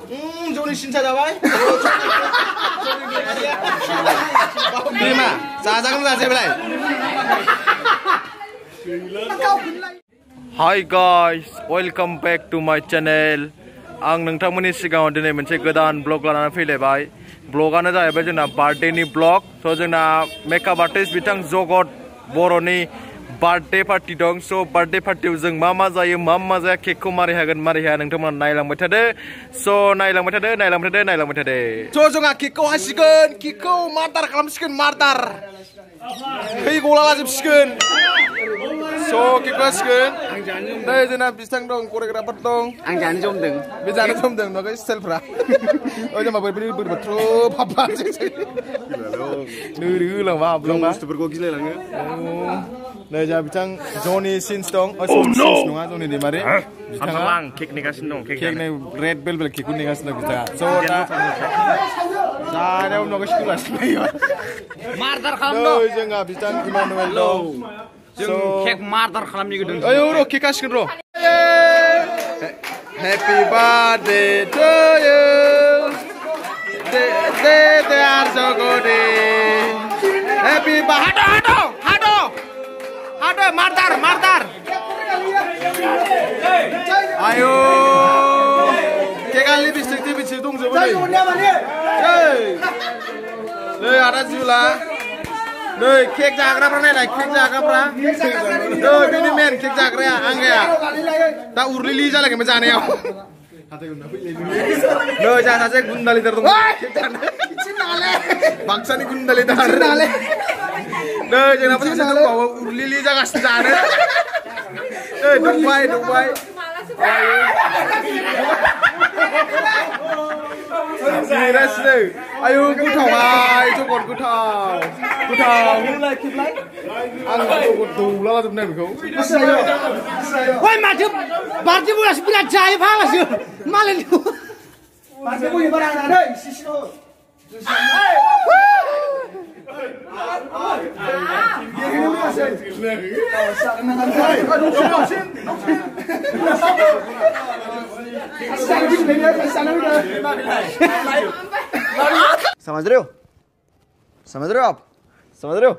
저는 신차 잡아요? Terima. Sasakan saja belai. Hi guys, welcome back to my channel. आं नोंथांमोननि सिगाङाव दिनै मोनसे गोदान ब्लग लानानै फैलायबाय। ब्लगानो जाहैबाय जोंना बार्थडेनि ब्लग। स' जोंना मेकआप आर्टिस्ट बिथां जगत बर'नि बार्थडे पार्टी दं। स' बार्थडे पार्टियाव जों मा जायो मा जाया केकखौ मारै हागोन मारै हाया नोंथांमोना नायलांबाय थादो। स' नायलांबाय थादो। स' जोंहा केकखौ हासिगोन, केकखौ मार्डार खालामसिगोन, मार्डार। थै गला लाजोबसिगोन। स' केकखौ हासिगोन। नै जोंना बिथां दं, कोरिय'ग्राफार दं। आं जानो जमदों। बे जानो जमदों नङा स्टाइलफ्रा। ओइ जोंहा बोरैबा थ्रुब हाबबानोसै। नोरै होलांबा हाबलांबा बुस्थुफोरखौ गिलायलाङो। नै जोंहा बिथां जनि सिन्स दं। सिन्स नङा जनि दैमारि। बिथाङा आं केक नेगासिनो दं। केक नै रेड बेलबेल केकखौ नेगासिनो दं बिथाङा। स' दा जानायाव नङा सिखुलासिनो फैयो। मार्डार खालामदों। जोंहा बिथां इमानुएल दं। जों केक मार्डार खालामनो गोदों। ओइ र' केक हासिगोन र'। Happy birthday to you. They are so good. Happy birthday. Hado, martar. Ayo. Kek kali bisik dongjobo नै. नै आदा जिउला। नै केक जाग्राफ्रा नायलाय, केक जाग्राफ्रा। नै बेनि मेन केक जाग्राया आंगाया। दा उरलिलि जालायगोन जानायाव। नै जोंहा सासे गुन्दालिदार दं। बाक्सानि गुन्दालिदार। नै जोंनाबो सासे दंबावो उरलिलि जागासिनो जानो। नै दंबाय। जिरायसिनो। आयु गोथावहाय जगत गोथाव। होलाय खेबलाय। आं जगत दौला लाजोबनाय बेखौ। ओइ माथो बार्थडे बयासो बिराद जायो फाग्लासो मालायनि बार्थडे बय बारा नानै इसेल'। समझ रहे हो आप? समझ रहे हो?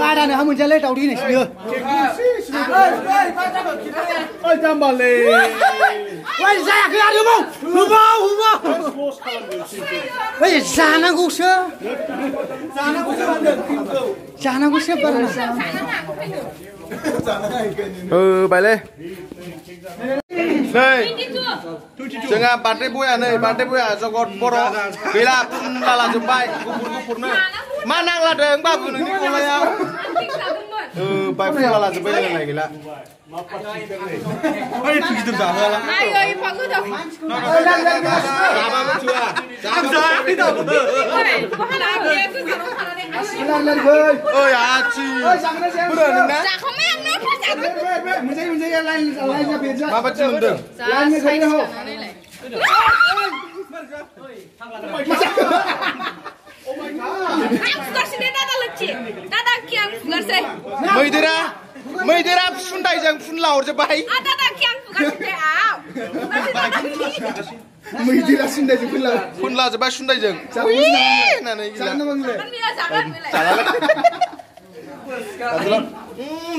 Ada nih, kamu jalan tahu di sini. Oi tambale. Woi, saya keluar dulu. Hubung. Woi, sana gusya. Sana gusya barang. Balik. Nei, जोंहा बार्थडे बया जगत बर' गैला फुनला लाजोबबाय गुफुरनो मा नांलादों बाबु नोंनि गलायाव बाय फुनला लाजोबबाय जोंना गैला ओइ गिदिर जाहोला आयो एफा गोदाव जाबाबो थुआ जायाखै दाबो ओइ आचि बुरो नोंना जाखांबाय आंनो मोनजायो लाइन बेजा माबादि मोनदों लाइन खायनो हो मैदेरा फुनदायजों फुनला हरजोबबाय मैदेरा सुन्दायजों फुनला जोबबाय सुन्दायजों होननानै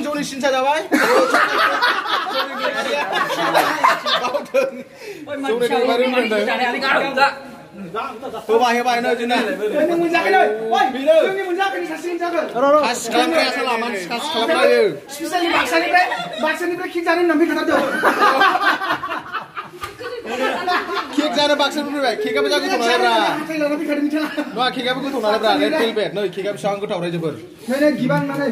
जनि सिन्था जाबाय होबाय नै जोंना खासि खालामग्राया साला मानसि खासि खालामलायो स्पेसियेलि बाक्सानिफ्राय केक जानो होननानै फैखाथारदों केक जानो बाक्सानिफ्राय फैबाय केकआबो जा गोथाव नालायब्रा नङा केकआबो गोथाव नालायब्रा रेड वेलवेट नै केकआ बेसेबां गोथाव रायजोफोर नै गिबां नानै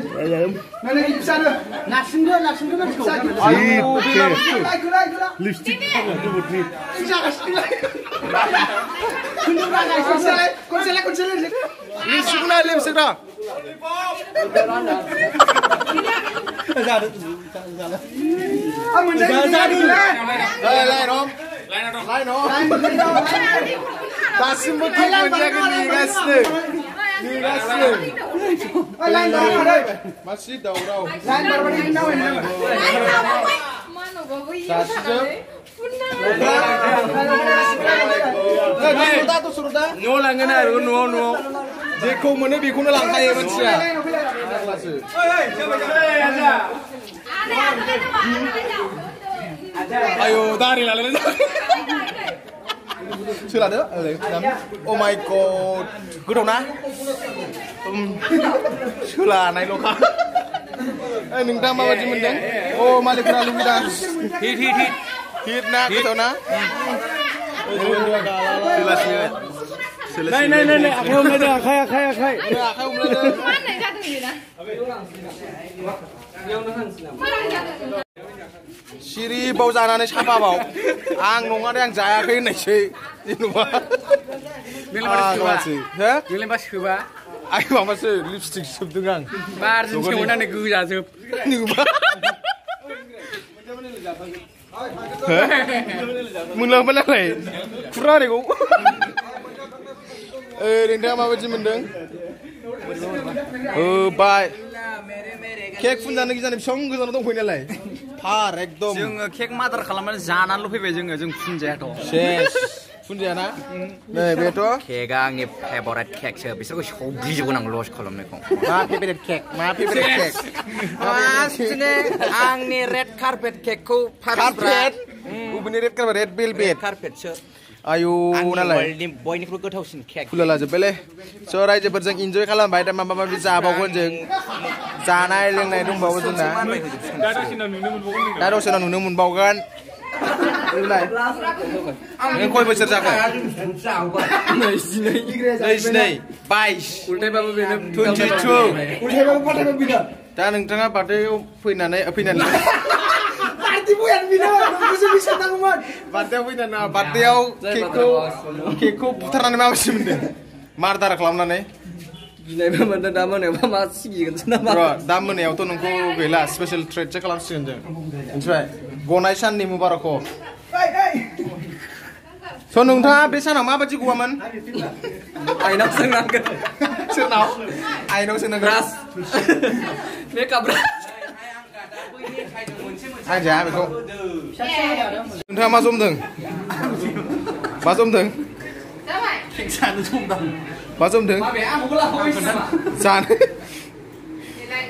फिसानो नारसिनदो मानसिखौ आयु लिपस्टिक लिपस्टिक दा लाइन दासिमबो केक मोनजायाखै नेगासिनो लाइन बारबाय मासि दावराव लाइन बारबाय न'आव लांगोन आरो न'आव जेखौ मोनो बेखौनो लांखायो मानसिया आयौ दारि लालाय सोलादो अ माय गड गोथाव ना सोलानायल'खा नोंथाङा माबायदि मोनदों अ मालिकफोरा लुबैदों हिट ना गोथाव ना नहीं आखाइ हमलायदों आखाइ हमलायदों सिरि बाव जानानै साफाबाव आं नङा दे आं जायाखै होननायसै जेनेबा सोबा आं माबासो लिपस्टिक सोबदों आं बारजों सेवनानै गोजाजोब मोनलांबाय नालाय खुरा ओरैखौ नोंथाङा माबायदि मोनदों बाय केक फुनजानो गिजानो बेसेबां गोजानाव दंफैयो नालाय फार एकदम जोङो केक मादार खालामनानै जानानैल' फैबाय जों फुनजायाथ' सेस फुनजायाना नै बेथ' केकआ आंनि फेभरेट केकसो बिसोरखौ सौग्रिजोबगोन आं लस खालामनायखौ मा फेभरेट केक आंनि रेड कार्पेट केकखौ कार्पेट बबेनि रेड कार्पेट रेड बेलभेट कार्पेटसो आयु नालाय बयनिख्रुइ गोथावसिन केक फुला लाजोब्बायलै स' रायजोफोरजों इन्जय खालामबाय दा माबा माबि जाबावगोन जों जानाय लोंनाय दंबावो जोंना दा दसेनाव नुनो मोनबावगोन नों खय बोसोर जाखो 22 दा नोंथाङा बार्थडेआव फैनानै बार्थडेआव केकखौ बुथारनानै माबायदि मोनदों मार्डार खालामनानै गिनायबो मोनदों दा मोनायावबा मा सिगिगोनसो नामा दा मोनायावथ' नोंखौ गैला स्पेशल ट्रिटसो खालामसिगोन जों मिथिबाय गनाय साननि मुबारक स' नोंथाङा बे सानाव माबायदि गवामोन आइनाव सोंनांगोन सोरनाव आइनाव सोंनांगोन आं जाया बेखौ नोंथाङा मा जमदों मा जमदों जानो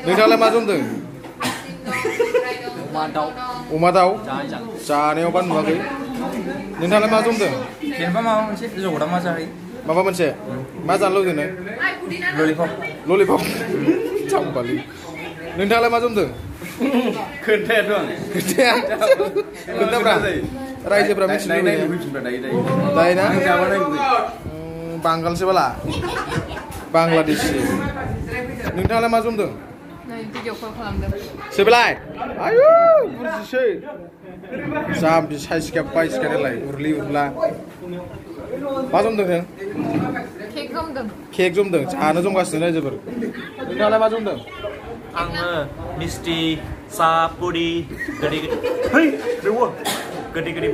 नोंथाङालाय मा जमदों अमा दाउ जानायाव बा नुवाखै नोंथाङालाय मा जमदों माबा मोनसे मा जानो लुगैदों ललिपप जाम्बालि नोंथाङालाय मा जमदों खोन्थाब्रा रायजोफ्रा मिथिनो दायोना बांगालसो बाला बांलादेशि नोंथाङालाय मा जमदों भिडिअ कल खालामदों सेबलाय आयु बुरजिसै जाम्बि साइज क्या बाइस क्या नालाय उरलि उरला मा जमदों नों केक जमदों जानो जमगासिनो रायजोफोर नोंथाङालाय मा जमदों आङो मिस्टि सा पुरि गोदै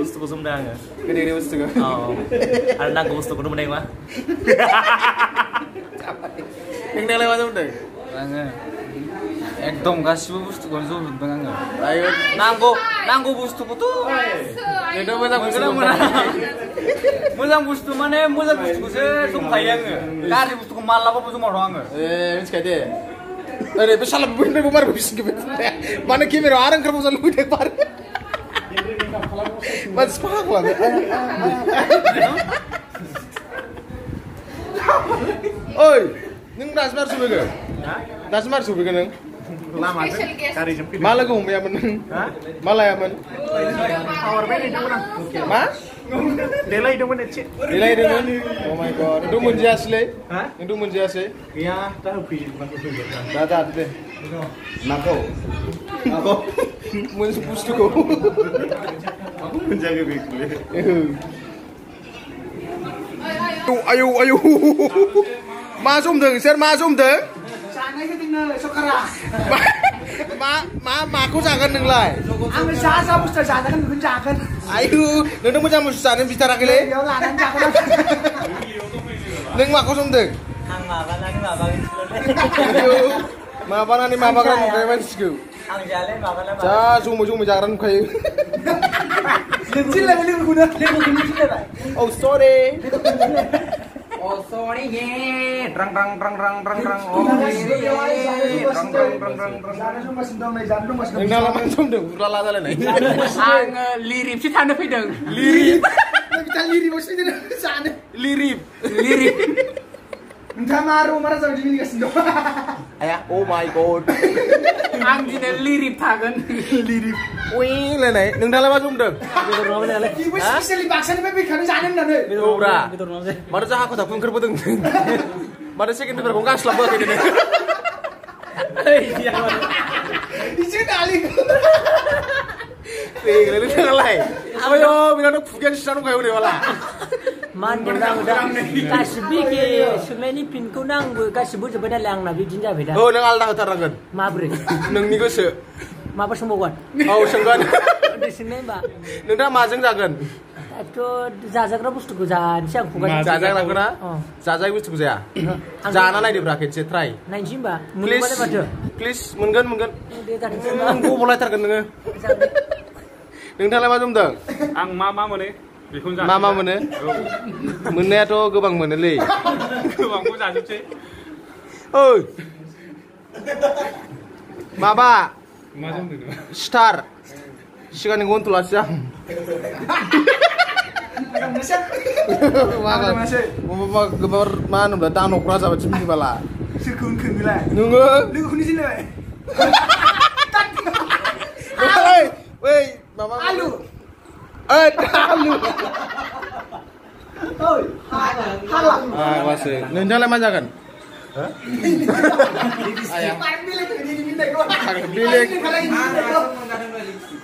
बुस्थुखौ जमदों आङो गोदै बुस्थुखौ आरो नांगौ बुस्थुखौथ' मोननाय नङा नोंथाङालाय मा जमदों आङो एकदम गासिबो बुस्थुखौनो जमजोबदों आङो नांगौ बुस्थुखौथ' मोजां बुस्थु माने मोजां बुस्थुखौसो जमखायो आङो गाज्रि बुस्थुखौ मालाबाबो जमाव आङो मिथिखायो दे ओरै बे साला बयनिफ्रायबो बारबो बिसिगोन माने केमेरायाव आरो ओंखारबावजानो लुबैदों बार मानसि फाग्ला ओइ नों दासो मार सफैगोन नों मा लोगो हमैयामोन नों मा लायामोन मा देलायदोंमोन अ माय गड नोंथ' मोनजायासै गैया दा होफैयो दा जादो दे माखौ बुस्थुखौ मोनजागो बेखौलाय आयौ मा जमदों सोर मा जमदों माखौ जागोन नोंलाय आं जा बुस्थु जागोन बेखौनो जागोन आयु नोंथ' मोजां बुस्थु जानो बिथाराखैलै बेयाव लानानै जागोन Neng mak kosong deh. Ang mabanan mabagin Mabanan mabakan kayak mana sih? Ang jalan mabanan. Cah, sumu jangan kayak. Sila beli guna sila ba? Oh sorry. Oh sorry ye. Rang. Oh Neng dalam macam deh, lala lala nih. Ang lirip si tanda fidang. Lirip. Kita lirip maksudnya sana. Lirip. Entah maru marah sama dini kasih dong. Ayah, oh my god. Ang jine lirip tagan. Lirip. Wih, lene. Neng dalam macam deh. Ibu sih libaksan tapi kami sana nane. Ora. Mari cah aku tak pun kerputeng. Mari sih kita berkongkas lah buat ini. Di sini kali. Lele ngalai. Apa yo, bilang bukan sih kayak udah wala. Man udah kasbi ke semeni pin kunang kasbu sebenarnya lang nabi jinja beda. Oh, neng alda tarangan. Mabre. Neng nigo se. Mapa sembuhan. Oh, senggan. Di sini mbak. Neng dah majeng jagan. Itu jajak bustu kujan siang bukan. Jajak lah kena. Jajak bustu kuja. Jangan lagi diberakin setrai. Nanti mbak. Please, mungkin. Dia tadi Aku mulai terkena neng. Neng dah lama jumdang. Ang mama mana? Mama mana? Mana tu gebang mana le? Bangku jatuh sih. Oh. Maba. Star. Siapa yang ngontul aja? Wah, mama gebar mana udah tahu nukra sama cumi bala. Sekun lah. Nunggu. Lu di sini lah. Wei, mama. Alu. Alu. Oh, halang. Masih. Nendang lama jangan. Ayah.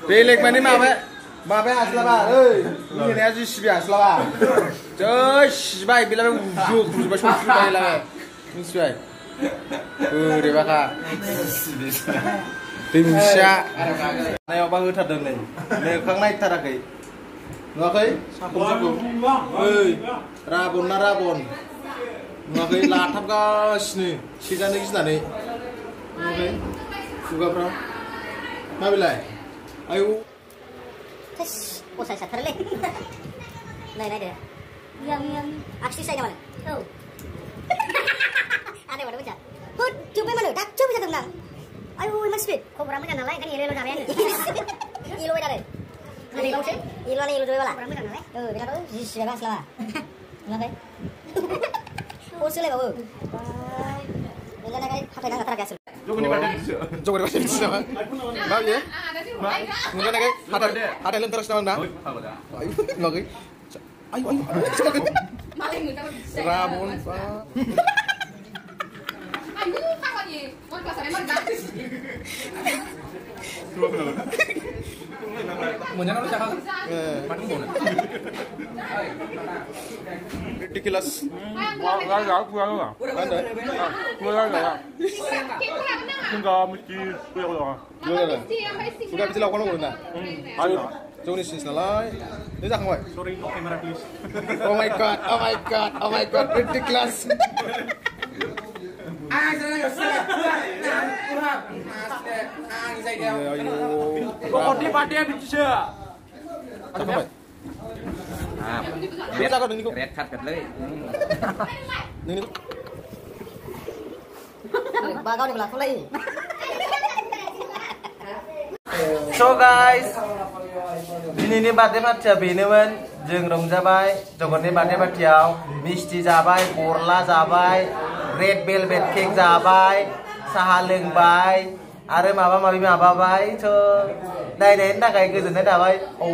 Bilik mana mama? Mama asal apa? Ini aja sih asal apa? Josh, baik bila juk, baik lah. Misal. Dia bakal. Timsya. Naya apa hutad dong nih? Naya kang naik tarakai. Ngakai? Sakum. Rabon. Ngakai latap gas nih. Siapa nih sini? Ngakai? Juga berapa? Mabilai. Ayo. Tes, saya terleh. Nah deh. Yang aksi saya mana? Oh. Ada mana baca? Hut, coba mana? Tak coba bisa tenang. Ayo, mas fit. Kau berapa jangan lain kan ilo cari ni. Ilo ada. Ada kau sih? Ilo ni ilo dua bala. Berapa jangan lain? Oh, bila tu siapa salah? Ngapai? Oh, sudah bawa. Bila nak kali apa yang terasa? Jom ni baca di sana. Mau ya? Mungkin ada yang terus nama dah. Ngakai? Ayo. Rabon pak. Ayo, kawan ye. Mau pasar emang gratis. Ridiculous. Enggak mesti Sudah bisa lakukan apa dah? Ayo. Jom ni sini lah. Ni dah kau. Sorry, no camera please. Oh my god, ridiculous. Kok dia pada bisa? Apa? Dia tak ada ni kok. Red card kan lagi. Ni. Bagau di belakang lagi. So guys, ini birthday party beneran जों रंजाबाय जगननि birthday partyयाव मिस्टी जाबाय गरला जाबाय red velvet cake जाबाय साहा लोंबाय आरो माबा माबि माबाबाय थ' नायनायनि थाखाय गोजोननाय थाबाय औ